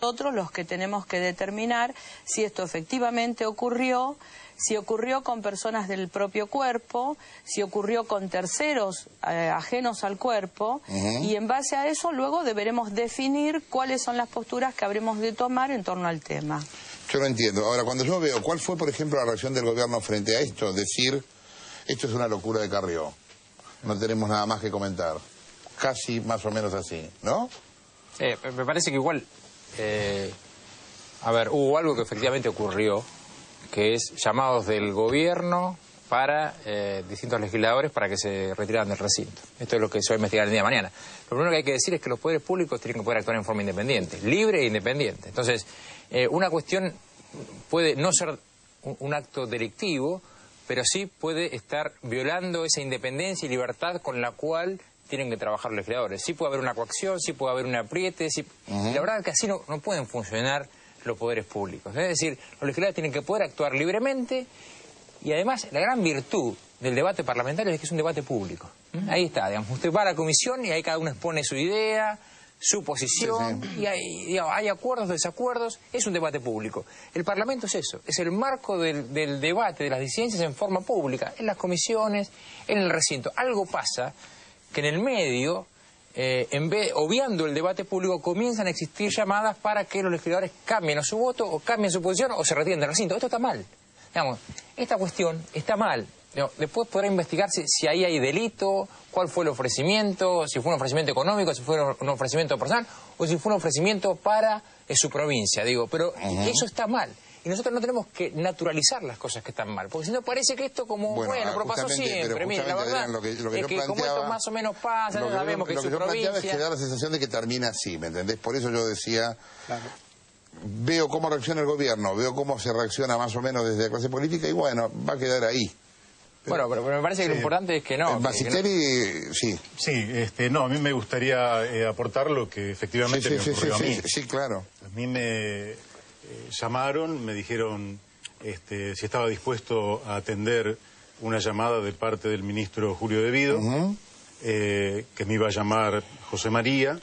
nosotros los que tenemos que determinar si esto efectivamente ocurrió, si ocurrió con personas del propio cuerpo, si ocurrió con terceros ajenos al cuerpo, y en base a eso luego deberemos definir cuáles son las posturas que habremos de tomar en torno al tema. Yo lo entiendo. Ahora, cuando yo veo cuál fue, por ejemplo, la reacción del gobierno frente a esto, decir, esto es una locura de Carrió, no tenemos nada más que comentar. Casi más o menos así, ¿no? Me parece que igual, a ver, hubo algo que efectivamente ocurrió, que es llamados del gobierno para distintos legisladores para que se retiraran del recinto. Esto es lo que se va a investigar el día de mañana. Lo primero que hay que decir es que los poderes públicos tienen que poder actuar en forma independiente, libre e independiente. Entonces, una cuestión puede no ser un acto delictivo, pero sí puede estar violando esa independencia y libertad con la cual tienen que trabajar los legisladores. Sí puede haber una coacción, sí puede haber un apriete, sí... Y la verdad es que así no pueden funcionar los poderes públicos. Es decir, los legisladores tienen que poder actuar libremente y además la gran virtud del debate parlamentario es que es un debate público. Ahí está, digamos, usted va a la comisión y ahí cada uno expone su idea, su posición, y hay acuerdos, desacuerdos, es un debate público. El Parlamento es eso, es el marco del debate de las disidencias en forma pública, en las comisiones, en el recinto. Algo pasa que en el medio, obviando el debate público, comienzan a existir llamadas para que los legisladores cambien su voto, o cambien su posición, o se retiren del recinto. Esto está mal. Digamos, esta cuestión está mal. Después podrá investigarse si ahí hay delito, cuál fue el ofrecimiento, si fue un ofrecimiento económico, si fue un ofrecimiento personal, o si fue un ofrecimiento para su provincia, pero eso está mal. Y nosotros no tenemos que naturalizar las cosas que están mal, porque si no parece que esto como, bueno, pero pasó siempre. Mira, la verdad es que como esto más o menos pasa, no sabemos que es su provincia. Lo que yo planteaba es que da la sensación de que termina así, ¿me entendés? Por eso yo decía, veo cómo reacciona el gobierno, veo cómo se reacciona más o menos desde la clase política y bueno, va a quedar ahí. Pero me parece que lo importante es que no. Basistelli, sí. Sí, no, a mí me gustaría aportar lo que efectivamente me ocurrió a mí. Sí, claro. A mí me llamaron, me dijeron si estaba dispuesto a atender una llamada de parte del ministro Julio Devido, que me iba a llamar José María.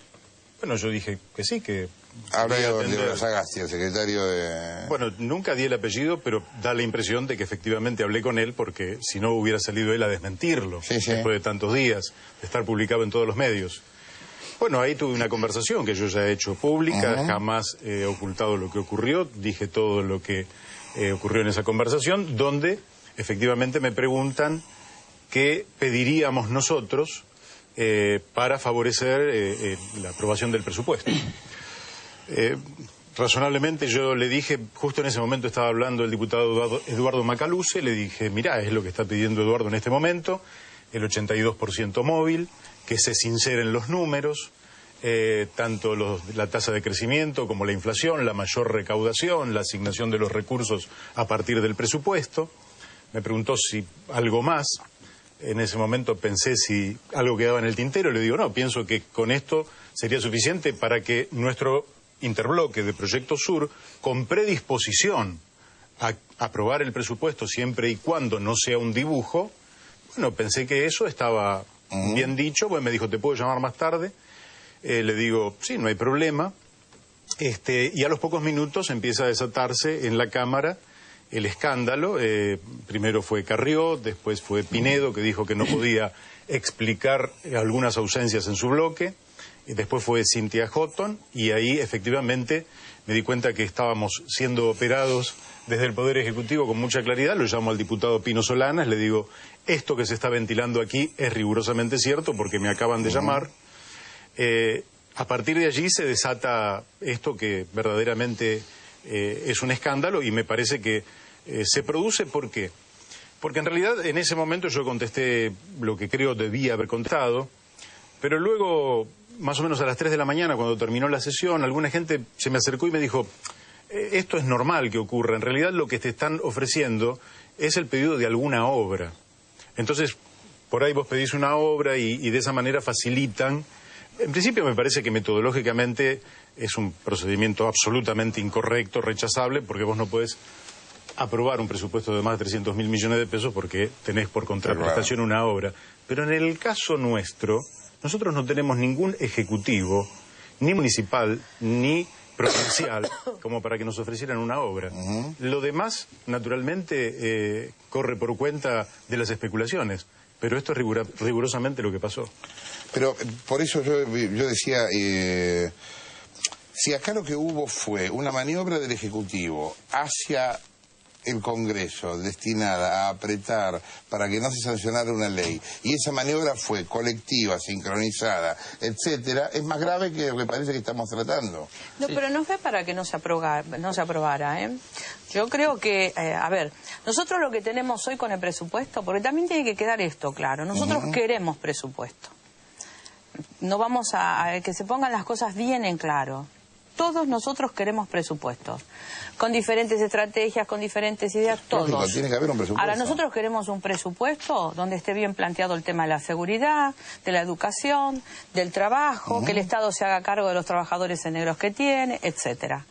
Bueno, yo dije que sí, que... Habla de Sagasti, el secretario de... Bueno, nunca di el apellido, pero da la impresión de que efectivamente hablé con él, porque si no hubiera salido él a desmentirlo, después de tantos días, de estar publicado en todos los medios. Bueno, ahí tuve una conversación que yo ya he hecho pública, jamás he ocultado lo que ocurrió, dije todo lo que ocurrió en esa conversación, donde efectivamente me preguntan qué pediríamos nosotros para favorecer la aprobación del presupuesto. Razonablemente yo le dije, justo en ese momento estaba hablando el diputado Eduardo Macaluce, le dije, mirá, es lo que está pidiendo Eduardo en este momento, el 82% móvil, que se sinceren los números, tanto la tasa de crecimiento como la inflación, la mayor recaudación, la asignación de los recursos a partir del presupuesto. Me preguntó si algo más. En ese momento pensé si algo quedaba en el tintero, le digo, no, pienso que con esto sería suficiente para que nuestro interbloque de Proyecto Sur, con predisposición a aprobar el presupuesto siempre y cuando no sea un dibujo, bueno, pensé que eso estaba bien dicho. Bueno, me dijo, ¿te puedo llamar más tarde? Le digo, sí, no hay problema. Y a los pocos minutos empieza a desatarse en la Cámara el escándalo. Primero fue Carrió, después fue Pinedo, que dijo que no podía explicar algunas ausencias en su bloque. Y después fue Cynthia Houghton, y ahí efectivamente me di cuenta que estábamos siendo operados desde el Poder Ejecutivo con mucha claridad. Lo llamo al diputado Pino Solanas, le digo, esto que se está ventilando aquí es rigurosamente cierto porque me acaban de llamar. A partir de allí se desata esto que verdaderamente es un escándalo, y me parece que se produce, ¿por qué? Porque en realidad en ese momento yo contesté lo que creo debía haber contestado, pero luego, más o menos a las 3 de la mañana, cuando terminó la sesión, alguna gente se me acercó y me dijo, esto es normal que ocurra, en realidad lo que te están ofreciendo es el pedido de alguna obra. Entonces, por ahí vos pedís una obra y de esa manera facilitan. En principio me parece que metodológicamente es un procedimiento absolutamente incorrecto, rechazable, porque vos no podés aprobar un presupuesto de más de 300.000 millones de pesos porque tenés por contraprestación una obra. Pero en el caso nuestro, nosotros no tenemos ningún ejecutivo, ni municipal, ni provincial como para que nos ofrecieran una obra. Lo demás, naturalmente, corre por cuenta de las especulaciones, pero esto es rigurosamente lo que pasó. Pero por eso yo decía, si acá lo que hubo fue una maniobra del Ejecutivo hacia el Congreso destinada a apretar para que no se sancionara una ley, y esa maniobra fue colectiva, sincronizada, etcétera, es más grave que lo que parece que estamos tratando. No, pero no fue para que no se aprobara, ¿eh? Yo creo que, a ver, nosotros lo que tenemos hoy con el presupuesto, porque también tiene que quedar esto claro, nosotros queremos presupuesto. No vamos a que se pongan las cosas bien en claro. Todos nosotros queremos presupuestos, con diferentes estrategias, con diferentes ideas, todos. Lógico, tiene que haber un presupuesto. Ahora, nosotros queremos un presupuesto donde esté bien planteado el tema de la seguridad, de la educación, del trabajo, que el Estado se haga cargo de los trabajadores en negros que tiene, etcétera.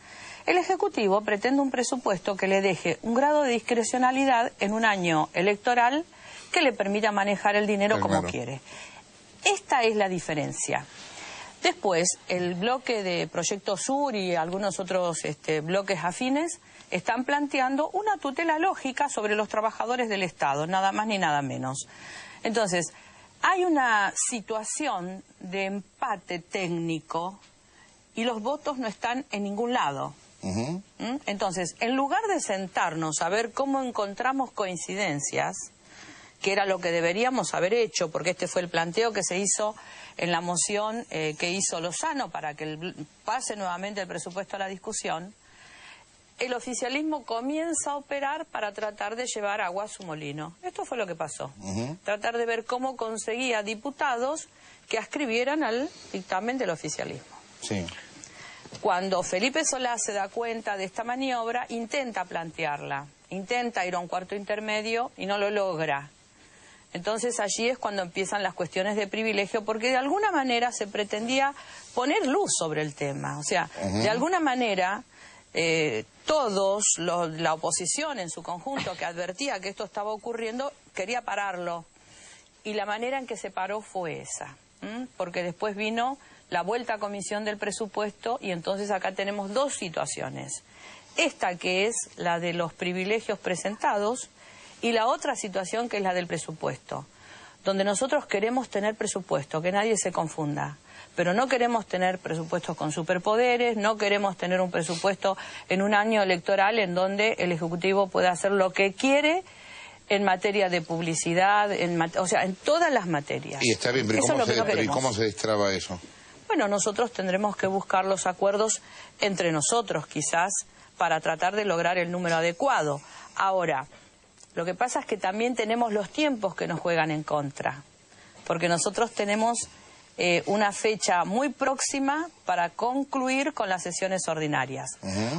El Ejecutivo pretende un presupuesto que le deje un grado de discrecionalidad en un año electoral que le permita manejar el dinero como quiere. Esta es la diferencia. Después, el bloque de Proyecto Sur y algunos otros bloques afines están planteando una tutela lógica sobre los trabajadores del Estado, nada más ni nada menos. Entonces, hay una situación de empate técnico y los votos no están en ningún lado. Entonces, en lugar de sentarnos a ver cómo encontramos coincidencias, que era lo que deberíamos haber hecho, porque este fue el planteo que se hizo en la moción que hizo Lozano para que pase nuevamente el presupuesto a la discusión, el oficialismo comienza a operar para tratar de llevar agua a su molino. Esto fue lo que pasó. Tratar de ver cómo conseguía diputados que ascribieran al dictamen del oficialismo. Sí. Cuando Felipe Solá se da cuenta de esta maniobra, intenta plantearla, intenta ir a un cuarto intermedio y no lo logra. Entonces allí es cuando empiezan las cuestiones de privilegio, porque de alguna manera se pretendía poner luz sobre el tema. O sea, de alguna manera todos, la oposición en su conjunto que advertía que esto estaba ocurriendo, quería pararlo. Y la manera en que se paró fue esa, porque después vino la vuelta a comisión del presupuesto y entonces acá tenemos dos situaciones. Esta que es la de los privilegios presentados, y la otra situación que es la del presupuesto, donde nosotros queremos tener presupuesto, que nadie se confunda, pero no queremos tener presupuestos con superpoderes, no queremos tener un presupuesto en un año electoral en donde el Ejecutivo pueda hacer lo que quiere en materia de publicidad, o sea, en todas las materias. Y está bien, pero ¿cómo se destraba eso? Bueno, nosotros tendremos que buscar los acuerdos entre nosotros, quizás, para tratar de lograr el número adecuado. Ahora, lo que pasa es que también tenemos los tiempos que nos juegan en contra, porque nosotros tenemos una fecha muy próxima para concluir con las sesiones ordinarias.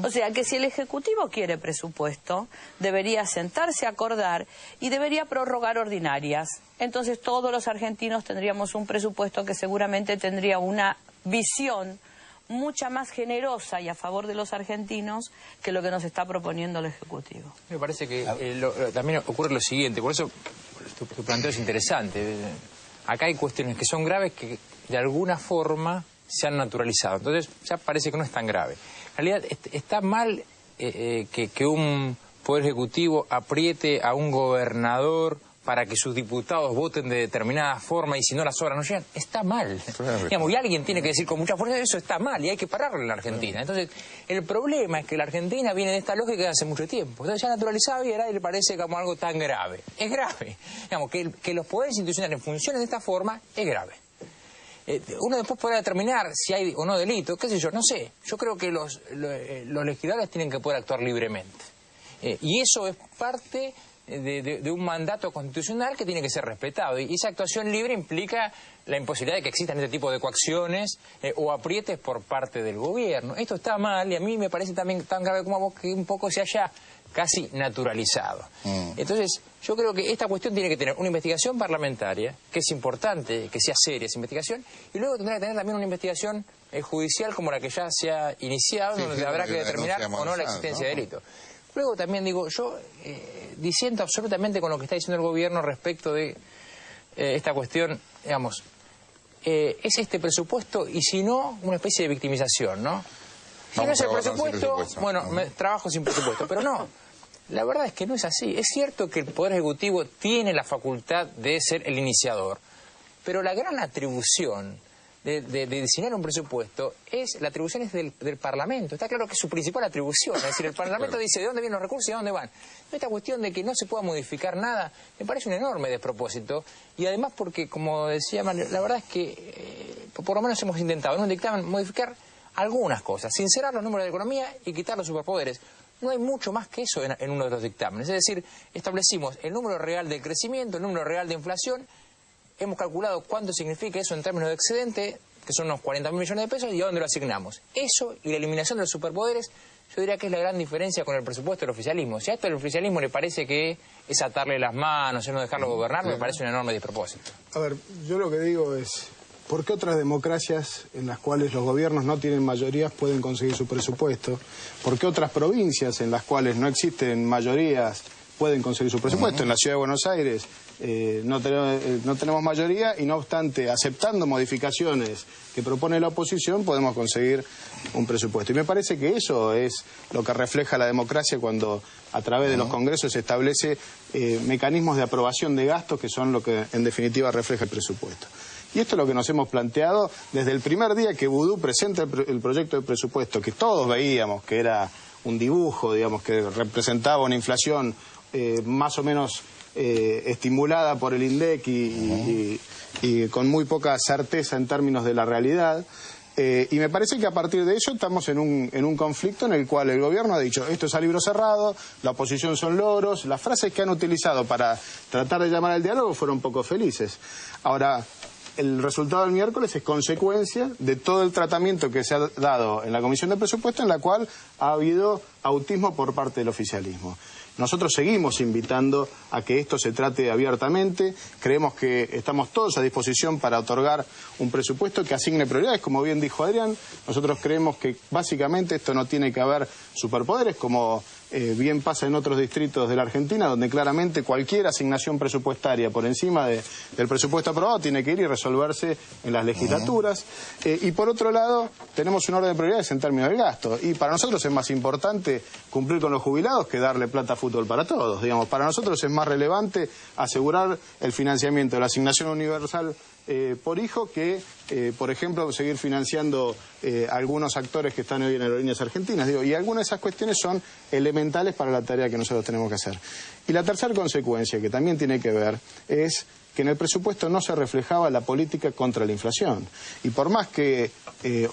O sea que si el Ejecutivo quiere presupuesto, debería sentarse a acordar y debería prorrogar ordinarias. Entonces todos los argentinos tendríamos un presupuesto que seguramente tendría una visión mucha más generosa y a favor de los argentinos que lo que nos está proponiendo el Ejecutivo. Me parece que también ocurre lo siguiente, por eso tu planteo es interesante. Acá hay cuestiones que son graves que de alguna forma se han naturalizado, entonces ya parece que no es tan grave. En realidad está mal que un Poder Ejecutivo apriete a un gobernador para que sus diputados voten de determinada forma y si no las obras no llegan, está mal. Digamos, y alguien tiene que decir con mucha fuerza eso está mal y hay que pararlo en la Argentina. Entonces, el problema es que la Argentina viene de esta lógica de hace mucho tiempo. Entonces ya naturalizado y a nadie le parece como algo tan grave. Es grave. Digamos, que los poderes institucionales funcionen de esta forma es grave. Uno después podrá determinar si hay o no delito, qué sé yo, no sé. Yo creo que los legisladores tienen que poder actuar libremente. Y eso es parte de un mandato constitucional que tiene que ser respetado. Y esa actuación libre implica la imposibilidad de que existan este tipo de coacciones o aprietes por parte del gobierno. Esto está mal y a mí me parece también tan grave como a vos que un poco se haya casi naturalizado. Entonces, yo creo que esta cuestión tiene que tener una investigación parlamentaria, que es importante, que sea seria esa investigación, y luego tendrá que tener también una investigación judicial como la que ya se ha iniciado, donde habrá que determinar o no la existencia de delito. Luego también digo, yo disiento absolutamente con lo que está diciendo el gobierno respecto de esta cuestión, digamos, es este presupuesto y si no, una especie de victimización, ¿no? Si no es el presupuesto, bueno, trabajo sin presupuesto, pero no. La verdad es que no es así. Es cierto que el Poder Ejecutivo tiene la facultad de ser el iniciador, pero la gran atribución de diseñar un presupuesto la atribución es del Parlamento. Está claro que es su principal atribución. Es decir, el Parlamento dice de dónde vienen los recursos y a dónde van. Esta cuestión de que no se pueda modificar nada me parece un enorme despropósito. Y además porque, como decía Mario, la verdad es que por lo menos hemos intentado en un dictamen modificar algunas cosas, sincerar los números de economía y quitar los superpoderes. No hay mucho más que eso en uno de los dictámenes. Es decir, establecimos el número real de crecimiento, el número real de inflación. Hemos calculado cuánto significa eso en términos de excedente, que son unos 40.000 millones de pesos, y a dónde lo asignamos. Eso y la eliminación de los superpoderes, yo diría que es la gran diferencia con el presupuesto del oficialismo. Si a esto del oficialismo le parece que es atarle las manos, es no dejarlo gobernar, me parece un enorme despropósito. A ver, yo lo que digo es, ¿por qué otras democracias en las cuales los gobiernos no tienen mayorías pueden conseguir su presupuesto? ¿Por qué otras provincias en las cuales no existen mayorías pueden conseguir su presupuesto? En la Ciudad de Buenos Aires no tenemos mayoría y no obstante, aceptando modificaciones que propone la oposición, podemos conseguir un presupuesto. Y me parece que eso es lo que refleja la democracia cuando a través de los congresos se establece mecanismos de aprobación de gastos que son lo que en definitiva refleja el presupuesto. Y esto es lo que nos hemos planteado desde el primer día que Vudú presenta el proyecto de presupuesto, que todos veíamos que era un dibujo, digamos, que representaba una inflación más o menos estimulada por el INDEC y con muy poca certeza en términos de la realidad. Y me parece que a partir de eso estamos en un conflicto en el cual el gobierno ha dicho esto es a libro cerrado, la oposición son loros, las frases que han utilizado para tratar de llamar al diálogo fueron poco felices. Ahora, el resultado del miércoles es consecuencia de todo el tratamiento que se ha dado en la Comisión de Presupuesto, en la cual ha habido autismo por parte del oficialismo. Nosotros seguimos invitando a que esto se trate abiertamente. Creemos que estamos todos a disposición para otorgar un presupuesto que asigne prioridades, como bien dijo Adrián. Nosotros creemos que básicamente esto no tiene que haber superpoderes, como bien pasa en otros distritos de la Argentina, donde claramente cualquier asignación presupuestaria por encima del presupuesto aprobado tiene que ir y resolverse en las legislaturas. Y por otro lado, tenemos un orden de prioridades en términos del gasto. Y para nosotros es más importante cumplir con los jubilados que darle plata a fútbol para todos. Digamos, para nosotros es más relevante asegurar el financiamiento de la asignación universal por hijo que, por ejemplo, seguir financiando algunos actores que están hoy en Aerolíneas Argentinas. Y algunas de esas cuestiones son elementales para la tarea que nosotros tenemos que hacer. Y la tercera consecuencia, que también tiene que ver, es que en el presupuesto no se reflejaba la política contra la inflación. Y por más que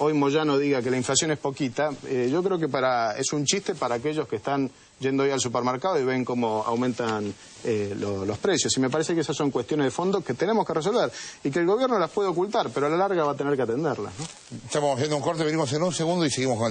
hoy Moyano diga que la inflación es poquita, yo creo que es un chiste para aquellos que están yendo hoy al supermercado y ven cómo aumentan los precios. Y me parece que esas son cuestiones de fondo que tenemos que resolver y que el gobierno las puede ocultar, pero a la larga va a tener que atenderlas, ¿no? Estamos haciendo un corte, venimos en un segundo y seguimos con el